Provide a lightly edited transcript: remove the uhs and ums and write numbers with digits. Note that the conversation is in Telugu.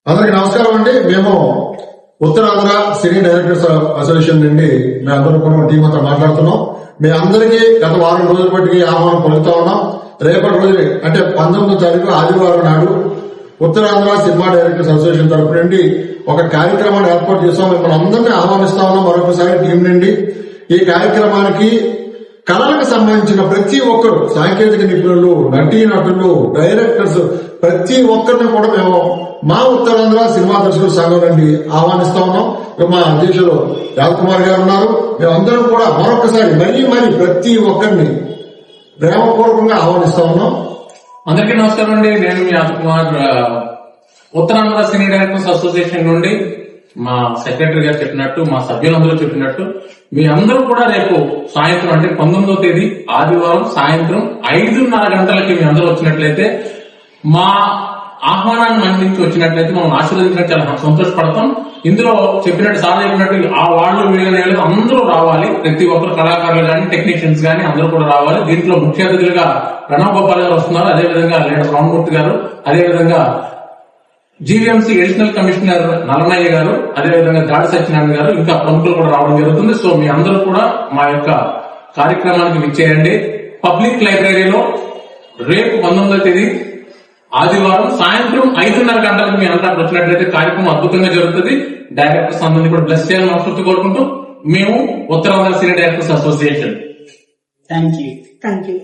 అందరికి నమస్కారం అండి. మేము ఉత్తరాంధ్ర సినీ డైరెక్టర్స్ అసోసియేషన్ నుండి మేమందరం కూడా టీం అంతా మాట్లాడుతున్నాం. మీ అందరికీ గత వారం రోజుల బట్టి ఆహ్వానం పలుకుతా ఉన్నాం. రేపటి రోజు అంటే 19వ తారీఖు ఆదివారం నాడు ఉత్తరాంధ్ర సినిమా డైరెక్టర్స్ అసోసియేషన్ తరఫు నుండి ఒక కార్యక్రమాన్ని ఏర్పాటు చేస్తాం. మిమ్మల్ని అందరినీ ఆహ్వానిస్తా ఉన్నాం మరొకసారి టీం నుండి. ఈ కార్యక్రమానికి కళలకు సంబంధించిన ప్రతి ఒక్కరు, సాంకేతిక నిపుణులు, నటీనటులు, డైరెక్టర్స్, ప్రతి ఒక్కరిని కూడా మేము మా ఉత్తరాంధ్ర సినిమా దర్శకుల సంఘం నుండి ఆహ్వానిస్తా ఉన్నాం. మా అధ్యక్షులు యాదకుమార్ గారు ఉన్నారు. మేమందరం కూడా మరొకసారి మరీ ప్రతి ఒక్కరిని ప్రేమపూర్వకంగా ఆహ్వానిస్తా ఉన్నాం. అందరికీ నమస్కారం అండి. నేను మీ యాదకుమార్, ఉత్తరాంధ్ర సినీ డైరెక్టర్స్ అసోసియేషన్ నుండి. మా సెక్రటరీ గారు చెప్పినట్టు, మా సభ్యులందరూ చెప్పినట్టు మీ అందరూ కూడా రేపు సాయంత్రం అంటే 19వ తేదీ ఆదివారం సాయంత్రం 5:30 గంటలకి మీ అందరూ వచ్చినట్లయితే, మా ఆహ్వానాన్ని మన్నించి వచ్చినట్లయితే మనం ఆశీర్వదించడానికి చాలా సంతోషపడతాం. ఇందులో చెప్పినట్టు సార్ చెప్పినట్టు ఆ వాళ్ళు వీళ్ళు అందరూ రావాలి. ప్రతి ఒక్కరు కళాకారులు కానీ, టెక్నీషియన్స్ కానీ అందరూ కూడా రావాలి. దీంట్లో ముఖ్య అతిథులుగా ప్రణవ్ గోపాల్ గారు వస్తున్నారు. అదేవిధంగా లీడర్ రామమూర్తి గారు, అదేవిధంగా జీవీఎంసీ అడిషనల్ కమిషనర్ నల్లమయ్య గారు, అదేవిధంగా దాడి సత్యనారాయణ గారు, ఇంకా ప్రముఖులు కూడా రావడం జరుగుతుంది. సో మీ అందరూ కూడా మా యొక్క కార్యక్రమానికి విచ్చేయండి. పబ్లిక్ లైబ్రరీలో రేపు 19వ తేదీ ఆదివారం సాయంత్రం 5:30 గంటలకు మీ అందరూ వచ్చినట్లయితే కార్యక్రమం అద్భుతంగా జరుగుతుంది. డైరెక్టర్స్ అందరినీ కూడా బ్లెస్ చేయాలని మనస్ఫూర్తి కోరుకుంటూ మేము ఉత్తరాంధ్ర సినీ డైరెక్టర్స్ అసోసియేషన్. Thank you.